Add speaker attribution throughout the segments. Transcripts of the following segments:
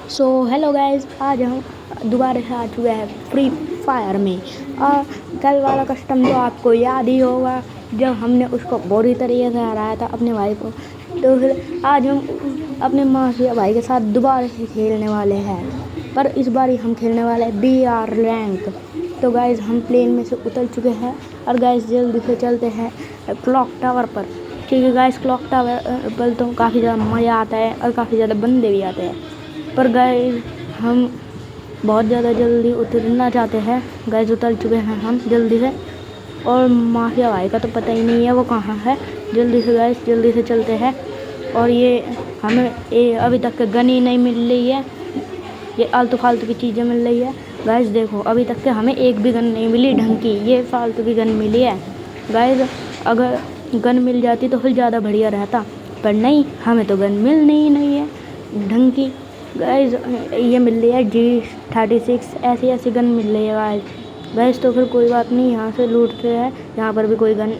Speaker 1: So hello guys, आज हम दोबारा से आ चुके हैं फ्री फायर में। कल वाला कस्टम तो आपको याद ही होगा, जब हमने उसको बुरी तरीके से हराया था अपने भाई को। तो फिर आज हम अपने माफिया भाई के साथ दोबारा से खेलने वाले हैं, पर इस बार हम खेलने वाले हैं BR रैंक। तो गाइस हम प्लेन में से उतर चुके हैं और गाइस जल्दी से चलते हैं क्लॉक टावर पर। ठीक है गाइस, क्लॉक टावर पर तो काफ़ी ज़्यादा मज़ा आता है और काफ़ी ज़्यादा बंदे भी आते हैं, पर गाइस हम बहुत ज़्यादा जल्दी उतरना चाहते हैं। गाइस उतर चुके हैं हम जल्दी से, और माफिया भाई का तो पता ही नहीं है वो कहाँ है। जल्दी से गाइस जल्दी से चलते हैं। और ये हमें अभी तक गन ही नहीं मिल रही है, ये आलतू फालतू की चीज़ें मिल रही है। गाइस देखो अभी तक के हमें एक भी गन नहीं मिली ढंग की, ये फालतू की गन मिली है। गाइस अगर गन मिल जाती तो फिर ज़्यादा बढ़िया रहता, पर नहीं, हमें तो गन मिल नहीं है ढंग की। गाइस ये मिल रही है G36, ऐसी गन मिल रही है गाइस। तो फिर कोई बात नहीं, यहाँ से लूटते हैं। यहाँ पर भी कोई गन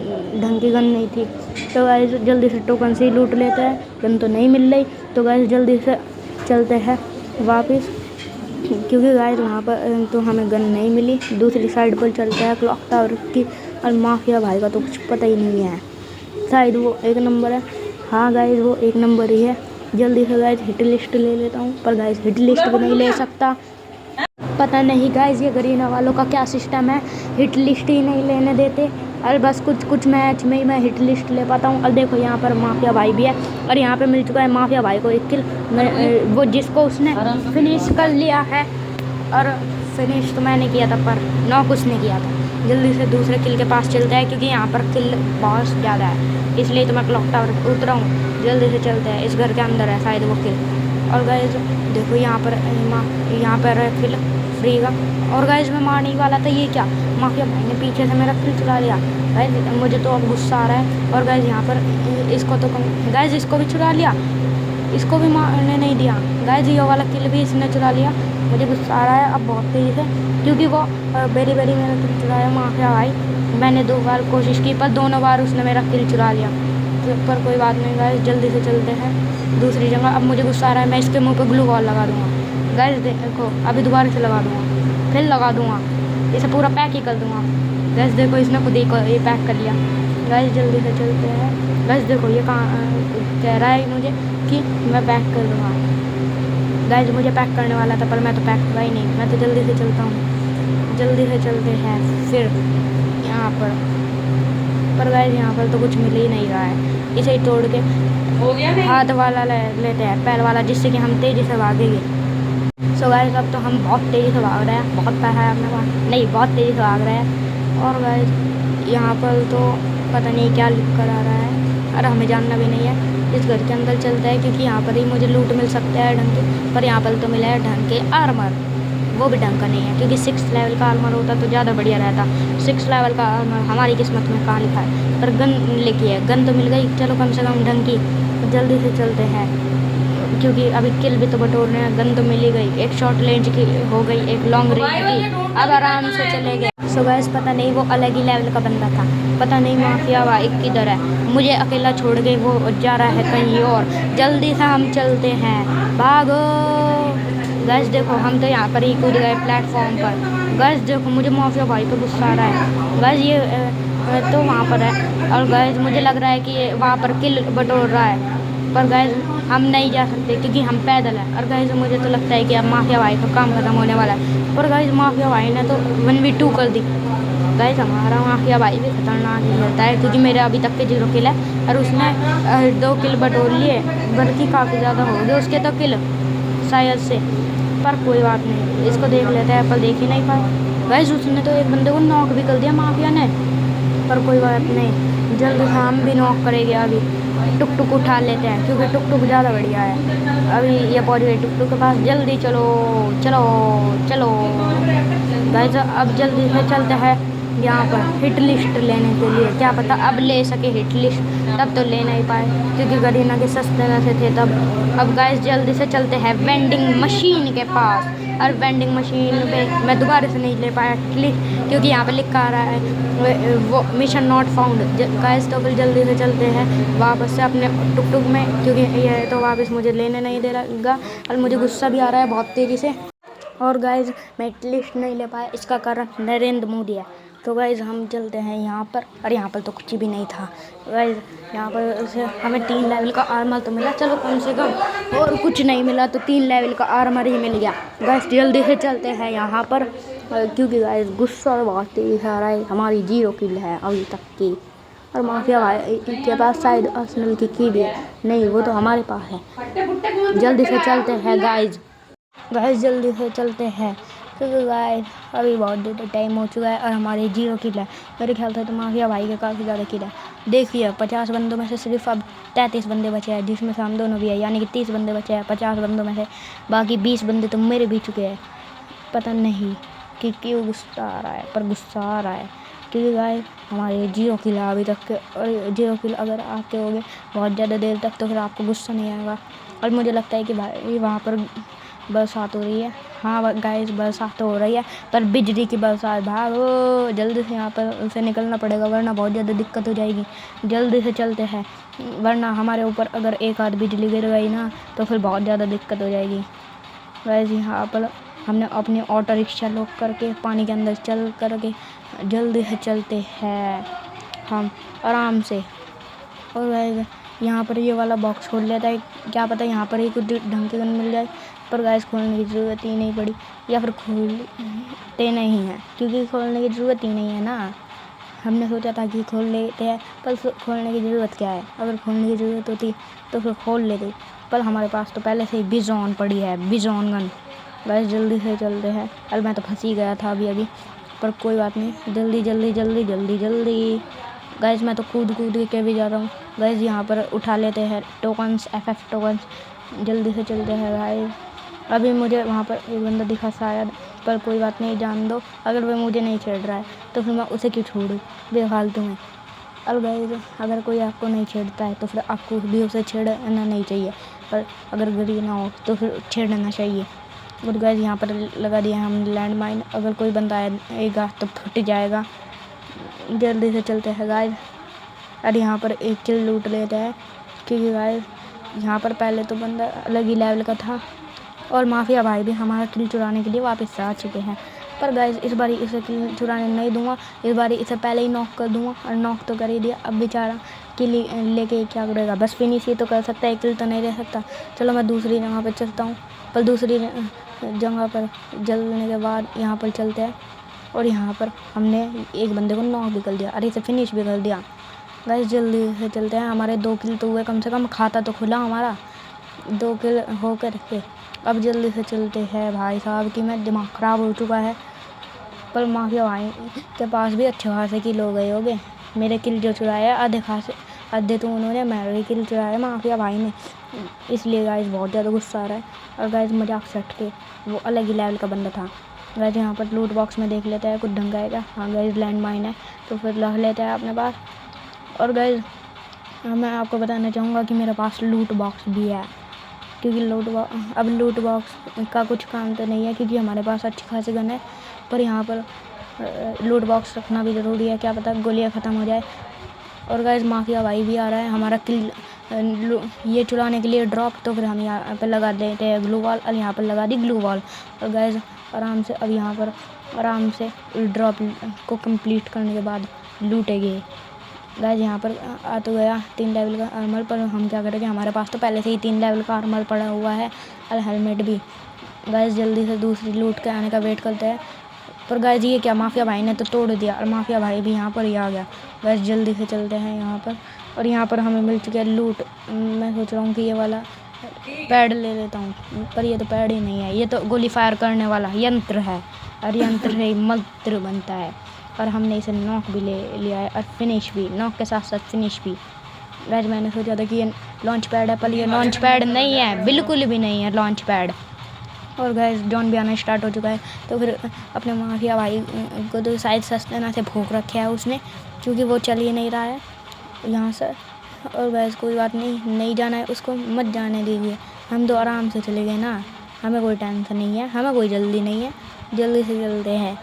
Speaker 1: ढंग की गन नहीं थी, तो गाइस जल्दी से टोकन से ही लूट लेते हैं। गन तो नहीं मिल रही, तो गाइस जल्दी से चलते हैं वापस, क्योंकि गाइस वहाँ पर तो हमें गन नहीं मिली। दूसरी साइड पर चलते हैं क्लॉक टावर की, और माफिया भाई का तो कुछ पता ही नहीं है, शायद वो 1 नंबर है। हाँ गाइस वो 1 नंबर ही है। जल्दी से गाइस हिट लिस्ट ले लेता हूँ, पर गाइस हिट लिस्ट भी नहीं ले सकता। पता नहीं गाइस ये गरीना वालों का क्या सिस्टम है, हिट लिस्ट ही नहीं लेने देते। और बस कुछ मैच में ही मैं हिट लिस्ट ले पाता हूँ। और देखो यहाँ पर माफिया भाई भी है, और यहाँ पे मिल चुका है माफिया भाई को 1 किल, वो जिसको उसने फिनिश कर लिया है। और फिनिश तो मैंने किया था, पर नॉक उसने किया था। जल्दी से दूसरे किल के पास चलते हैं, क्योंकि यहाँ पर किल बहुत ज़्यादा है, इसलिए तो मैं क्लॉक टावर पर उतरा हूँ। जल्दी से चलते हैं, इस घर के अंदर है शायद वो किल। और गाइस देखो यहाँ पर है किल फ्री का। और गाइस मैं मारने ही वाला था, ये क्या, माफिया भाई ने पीछे से मेरा किल चुरा लिया। गाइस मुझे तो अब गुस्सा आ रहा है। और गाइस यहाँ पर इसको तो गाइस इसको भी चुरा लिया, इसको भी मारने नहीं दिया। गाइस ये वाला किल भी इसने चुरा लिया। मुझे गुस्सा आ रहा है अब बहुत तेज़ी से, क्योंकि वो बेरी मेरा किल चुराया माफिया भाई। मैंने 2 बार कोशिश की, पर दोनों बार उसने मेरा किल चुरा लिया। तो पर कोई बात नहीं गाइस, जल्दी से चलते हैं दूसरी जगह। अब मुझे गुस्सा आ रहा है, मैं इसके मुंह पे ग्लू वॉल लगा दूँगा। गाइस देखो अभी दोबारा से लगा दूँगा, फिर लगा दूँगा, इसे पूरा पैक ही कर दूँगा। गाइस देखो इसने खुद ही ये पैक कर लिया। गाइस जल्दी से चलते हैं। गाइस देखो ये कहाँ कह रहा है मुझे कि मैं पैक कर दूँगा। गाइस मुझे पैक करने वाला था, पर मैं तो पैक हुआ ही नहीं। मैं तो जल्दी से चलता हूँ, जल्दी से चलते हैं फिर यहाँ पर गाइस यहाँ पर तो कुछ मिल ही नहीं रहा है। इसे ही तोड़ के हो गया हाथ वाला लेते हैं, पैर वाला, जिससे कि हम तेज़ी से भागेंगे। सो गाइस अब तो हम बहुत तेज़ी से भाग रहे हैं, बहुत पैसा है अपने पास, नहीं बहुत तेज़ी से भाग रहे हैं। और गाइस यहाँ पर तो पता नहीं क्या लिख कर आ रहा है, और हमें जानना भी नहीं है। इस घर के अंदर चलता है, क्योंकि यहाँ पर ही मुझे लूट मिल सकता है ढंग के। पर यहाँ पर तो मिला है ढंग के आर्मर, वो भी ढंग का नहीं है, क्योंकि 6 लेवल का आर्मर होता तो ज़्यादा बढ़िया रहता। 6 लेवल का आर्मर हमारी किस्मत में कहाँ लिखा है, पर गन लिखी है। गन तो मिल गई, चलो कम से कम ढंग की। जल्दी से चलते हैं, क्योंकि अभी किल भी तो बटोरने हैं। गन तो मिल ही गई, एक शॉर्ट रेंज की हो गई, एक लॉन्ग रेंज की, अब आराम से चले गए। सो गाइस पता नहीं वो अलग ही लेवल का बंदा था, पता नहीं माफिया भाई किधर है, मुझे अकेला छोड़ के वो जा रहा है कहीं और। जल्दी से हम चलते हैं, भागो। गाइस देखो हम तो यहाँ पर ही कूद गए प्लेटफॉर्म पर। गाइस देखो मुझे माफिया भाई पे गुस्सा आ रहा है। गाइस ये तो वहाँ पर है, और गाइस मुझे लग रहा है कि ये वहाँ पर किल बटोर रहा है, पर गाइस हम नहीं जा सकते क्योंकि हम पैदल हैं। और गाइस मुझे तो लगता है कि अब माफिया भाई का काम खत्म होने वाला है, पर गाइस माफिया भाई ने तो 1v2 कर दी। गाइस हमारा माफिया भाई भी खतरनाक ही रहता है, क्योंकि मेरे अभी तक के 0 किल है, और उसने 2 किल बटोर लिए, बल्कि काफ़ी ज़्यादा हो गए उसके तो किल शायद से। पर कोई बात नहीं, इसको देख लेते हैं, पर देख ही नहीं पाए। गाइस उसने तो एक बंदे को नॉक भी कर दिया माफिया ने, पर कोई बात नहीं, जल्द हम भी नॉक करेंगे। अभी टुक उठा लेते हैं, क्योंकि टुक ज़्यादा बढ़िया है। अभी ये पहुंच गए टुक के पास, जल्दी चलो चलो चलो। गाइस अब जल्दी से चलते हैं यहाँ पर हिट लिस्ट लेने के लिए, क्या पता अब ले सके हिट लिस्ट, तब तो ले नहीं पाए क्योंकि गरीना के सस्ते में से थे तब। अब गाइस जल्दी से चलते हैं वेंडिंग मशीन के पास, और वेंडिंग मशीन पे मैं दोबारा से नहीं ले पाया क्योंकि यहाँ पे लिखा आ रहा है वो मिशन नॉट फाउंड। गाइस तो फिर जल्दी से चलते हैं वापस से अपने टुक टुक में, क्योंकि ये तो वापस मुझे लेने नहीं दे रहा और मुझे गुस्सा भी आ रहा है बहुत तेज़ी से। और गाइज मैं लिस्ट नहीं ले पाया, इसका कारण नरेंद्र मोदी है। तो गाइज हम चलते हैं यहाँ पर, और यहाँ पर तो कुछ भी नहीं था गाइज। यहाँ पर से हमें 3 लेवल का आर्मर तो मिला, चलो कम से कम, और कुछ नहीं मिला तो 3 लेवल का आर्मर ही मिल गया। गाइज जल्दी से चलते हैं यहाँ पर, क्योंकि गाइज गुस्सा बहुत तेज आ रहा है। हमारी 0 किल है अभी तक की, और माफिया भाई के पास शायद अर्सेनल की भी है, नहीं वो तो हमारे पास है। जल्दी से चलते हैं गाइज जल्दी से चलते हैं, क्योंकि गाइस अभी बहुत देर टाइम हो चुका है और हमारे 0 किल है। मेरे ख्याल से तो माफिया भाई के काफ़ी ज़्यादा किल है। देखिए 50 बंदों में से सिर्फ अब 33 बंदे बचे हैं, जिसमें से हम दोनों भी है, यानी कि 30 बंदे बचे हैं 50 बंदों में से। बाकी 20 बंदे तो मेरे भी चुके हैं। पता नहीं कि क्यों गुस्सा आ रहा है, पर गुस्सा आ रहा है क्योंकि गाइस हमारे 0 किल है अभी तक के, और 0 किल अगर आपके हो गए बहुत ज़्यादा देर तक तो फिर आपको गुस्सा नहीं आएगा। और मुझे लगता है कि भाई वहाँ पर बरसात हो रही है। हाँ गाइस बरसात तो हो रही है, पर बिजली की बरसात। भागो जल्दी से, यहाँ पर उसे निकलना पड़ेगा वरना बहुत ज़्यादा दिक्कत हो जाएगी। जल्दी से चलते हैं, वरना हमारे ऊपर अगर एक आध बिजली गिर गई ना तो फिर बहुत ज़्यादा दिक्कत हो जाएगी। गाइस यहाँ पर हमने अपनी ऑटो रिक्शा लॉक करके पानी के अंदर चल करके जल्दी से चलते हैं हम आराम से। और गाइस यहाँ पर ये वाला बॉक्स खोल लेता है, क्या पता यहाँ पर ही कुछ ढंग के गन मिल जाए, पर गाइस खोलने की ज़रूरत ही नहीं पड़ी, या फिर खोलते नहीं हैं क्योंकि खोलने की ज़रूरत ही नहीं है ना। हमने सोचा था कि खोल लेते हैं, पर खोलने की ज़रूरत क्या है, अगर खोलने की ज़रूरत होती तो फिर खोल लेते, पर हमारे पास तो पहले से ही बिजॉन पड़ी है, बिजॉन गन। गाइस जल्दी से चलते हैं, और मैं तो फंस ही गया था अभी पर कोई बात नहीं, जल्दी जल्दी जल्दी जल्दी जल्दी। गाइस मैं तो कूद के भी जा रहा हूँ। गाइस यहाँ पर उठा लेते हैं टोकन्स, FF टोकन्स। जल्दी से चलते हैं गाइस। अभी मुझे वहाँ पर एक बंदा दिखा शायद, पर कोई बात नहीं, जान दो। अगर वह मुझे नहीं छेड़ रहा है तो फिर मैं उसे क्यों छोड़ूँ बेफालतू में। और गाइस अगर कोई आपको नहीं छेड़ता है तो फिर आपको भी उसे छेड़ना नहीं चाहिए, पर अगर गरीब ना हो तो फिर छेड़ना चाहिए। और गाइस यहाँ पर लगा दिया हम लैंड माइन, अगर कोई बंदा आएगा तो फट जाएगा। जल्दी से चलते हैं गाइस, और यहाँ पर एक किल लूट लेता है, क्योंकि गाइस यहाँ पर पहले तो बंदा अलग ही लेवल का था, और माफिया भाई भी हमारा किल चुराने के लिए वापस से आ चुके हैं। पर गाइस इस बार इसे किल चुराने नहीं दूंगा, इस बार इसे पहले ही नॉक कर दूंगा, और नॉक तो कर ही दिया। अब बेचारा किल लेके क्या करेगा, बस फिनिश ही तो कर सकता है, किल तो नहीं ले सकता। चलो मैं दूसरी जगह पर चलता हूँ, पर दूसरी जगह पर जलने के बाद यहाँ पर चलते हैं, और यहाँ पर हमने एक बंदे को नॉक भी कर दिया, अरे इसे फिनिश भी कर दिया। गाइस जल्दी से चलते हैं, हमारे 2 किल तो हुए कम से कम, खाता तो खुला हमारा 2 किल हो कर के। अब जल्दी से चलते हैं भाई साहब कि मैं दिमाग ख़राब हो चुका है, पर माफिया भाई के पास भी अच्छे खासे किल हो गए होंगे। मेरे किल जो चुराए आधे तो उन्होंने, मेरे किल चुराए माफिया भाई ने, इसलिए गाइस बहुत ज़्यादा गुस्सा आ रहा है। और गाइस मजाक से हट के वो अलग ही लेवल का बंदा था। गाइस यहाँ पर लूट बॉक्स में देख लेता है कुछ ढंग आएगा। हाँ गाइस लैंड माइन है तो फिर रख लेता है अपने पास। और गाइस मैं आपको बताना चाहूँगा कि मेरे पास लूट बॉक्स भी है, क्योंकि लूट बॉक्स का कुछ काम तो नहीं है क्योंकि हमारे पास अच्छी खासी गन है, पर यहाँ पर लूट बॉक्स रखना भी ज़रूरी है, क्या पता गोलियाँ ख़त्म हो जाए। और गाइस माफिया भाई भी आ रहा है हमारा किल ये चुराने के लिए ड्रॉप, तो फिर हम यहाँ पर लगा देते हैं ग्लू वॉल, और यहाँ पर लगा दी ग्लू वॉल। और गाइस आराम से अब यहाँ पर आराम से ड्रॉप को कंप्लीट करने के बाद लूटेंगे। गाइस यहाँ पर आ तो गया 3 लेवल का आर्मर, पर हम क्या करेंगे, हमारे पास तो पहले से ही 3 लेवल का आर्मर पड़ा हुआ है और हेलमेट भी। गाइस जल्दी से दूसरी लूट के आने का वेट करते हैं, पर गाइस ये क्या, माफिया भाई ने तो तोड़ दिया, और माफिया भाई भी यहाँ पर ही आ गया। गाइस जल्दी से चलते हैं यहाँ पर, और यहाँ पर हमें मिल चुका है लूट। मैं सोच रहा हूँ कि ये वाला पैड ले लेता हूँ, पर ये तो पैड ही नहीं है, ये तो गोली फायर करने वाला यंत्र है, और यंत्र से मंत्र बनता है। और हमने इसे नॉक भी ले लिया है, और फिनिश भी, नॉक के साथ साथ फिनिश भी। गाइस मैंने सोचा था कि ये लॉन्च पैड है, पर ये लॉन्च पैड नहीं है, बिल्कुल भी नहीं है लॉन्च पैड। और गैस जॉन भी आना स्टार्ट हो चुका है। तो फिर अपने माफिया भाई को तो शायद सस्तेना से भूख रखे है उसने, क्योंकि वो चल ही नहीं रहा है यहाँ से। और गैस कोई बात नहीं जाना है उसको, मत जाने दीजिए, हम तो आराम से चले गए ना, हमें कोई टेंशन नहीं है, हमें कोई जल्दी नहीं है, जल्दी से चलते हैं।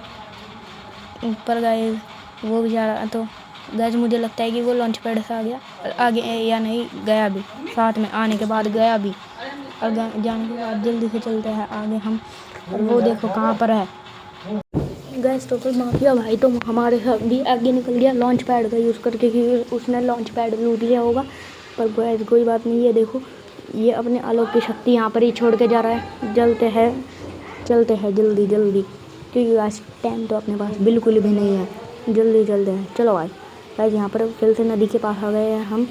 Speaker 1: पर गैस वो बेचारा तो गैस मुझे लगता है कि वो लॉन्च पैड से आ गया आगे, या नहीं गया भी, साथ में आने के बाद गया भी, और जाने के बाद जल्दी से चलते हैं आगे हम। और वो देखो कहाँ पर है गैस। तो फिर माफिया भाई तो हमारे साथ भी आगे निकल गया लॉन्च पैड का यूज़ करके, क्योंकि उसने लॉन्च पैड भी लूट लिया होगा। पर गैस कोई बात नहीं है, देखो ये अपने आलोक की शक्ति यहाँ पर ही छोड़ के जा रहा है। चलते हैं जल्दी, क्योंकि आज टाइम तो अपने पास बिल्कुल भी नहीं है, जल्दी चलते हैं। चलो भाई यहाँ पर फिर से नदी के पास आ गए हैं हम,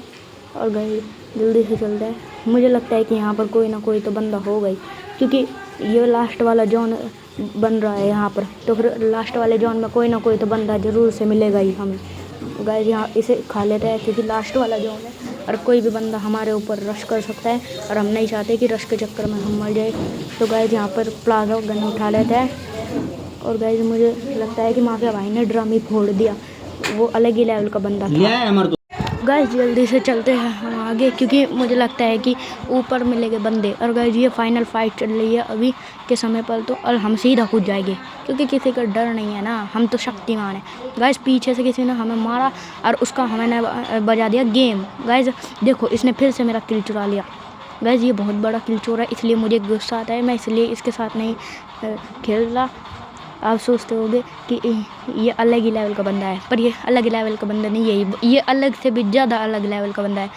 Speaker 1: और गए जल्दी से चलते हैं। मुझे लगता है कि यहाँ पर कोई ना कोई तो बंदा होगा ही, क्योंकि ये लास्ट वाला जोन बन रहा है यहाँ पर, तो फिर लास्ट वाले जोन में कोई ना कोई तो बंदा ज़रूर से मिलेगा ही हमें। गाइस यहाँ इसे खा लेते हैं, क्योंकि लास्ट वाला जोन है और कोई भी बंदा हमारे ऊपर रश कर सकता है, और हम नहीं चाहते कि रश के चक्कर में हम मर जाए। तो गाइस यहाँ पर प्लाज़ा गन उठा लेते हैं, और गाइस मुझे लगता है कि माफिया भाई ने ड्रम ही फोड़ दिया, वो अलग ही लेवल का बंदा था। गाइस जल्दी से चलते हैं हम आगे, क्योंकि मुझे लगता है कि ऊपर मिलेंगे बंदे। और गाइस ये फाइनल फाइट चल रही है अभी के समय पर, तो और हम सीधा कूद जाएंगे, क्योंकि किसी का डर नहीं है ना, हम तो शक्तिमान हैं। गाइस पीछे से किसी ने हमें मारा और उसका हमने बजा दिया गेम। गाइस देखो इसने फिर से मेरा किल चुरा लिया। गाइस ये बहुत बड़ा किल चोर है, इसलिए मुझे गुस्सा आता है, मैं इसलिए इसके साथ नहीं खेल रहा। आप सोचते होंगे कि ये अलग ही लेवल का बंदा है, पर ये अलग लेवल का बंदा नहीं है, ये अलग से भी ज़्यादा अलग लेवल का बंदा है।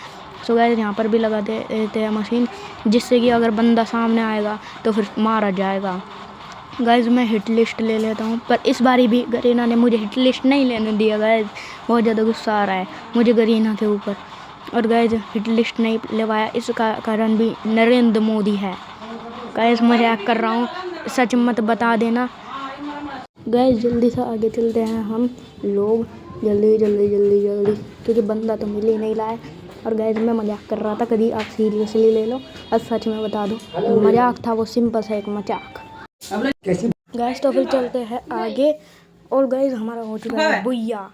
Speaker 1: सो गाइस यहाँ पर भी लगा देते हैं मशीन, जिससे कि अगर बंदा सामने आएगा तो फिर मारा जाएगा। गाइस मैं हिट लिस्ट ले लेता हूँ, पर इस बारी भी गरीना ने मुझे हिट लिस्ट नहीं लेने दिया। गाइस बहुत ज़्यादा गुस्सा आ रहा है मुझे गरीना के ऊपर, और गाइस हिट लिस्ट नहीं ले पाया, इसका कारण भी नरेंद्र मोदी है। गाइस मजाक कर रहा हूँ, सच मत बता देना। गाइस जल्दी से आगे चलते हैं हम लोग, जल्दी, क्योंकि बंदा तो मिल ही नहीं रहा है। और गाइस मैं मजाक कर रहा था, कभी आप सीरियसली ले लो, अब सच में बता दो मजाक था, वो सिंपल सा एक मजाक। गाइस तो फिर चलते हैं आगे, और गाइस हमारा हो चुका है बुया।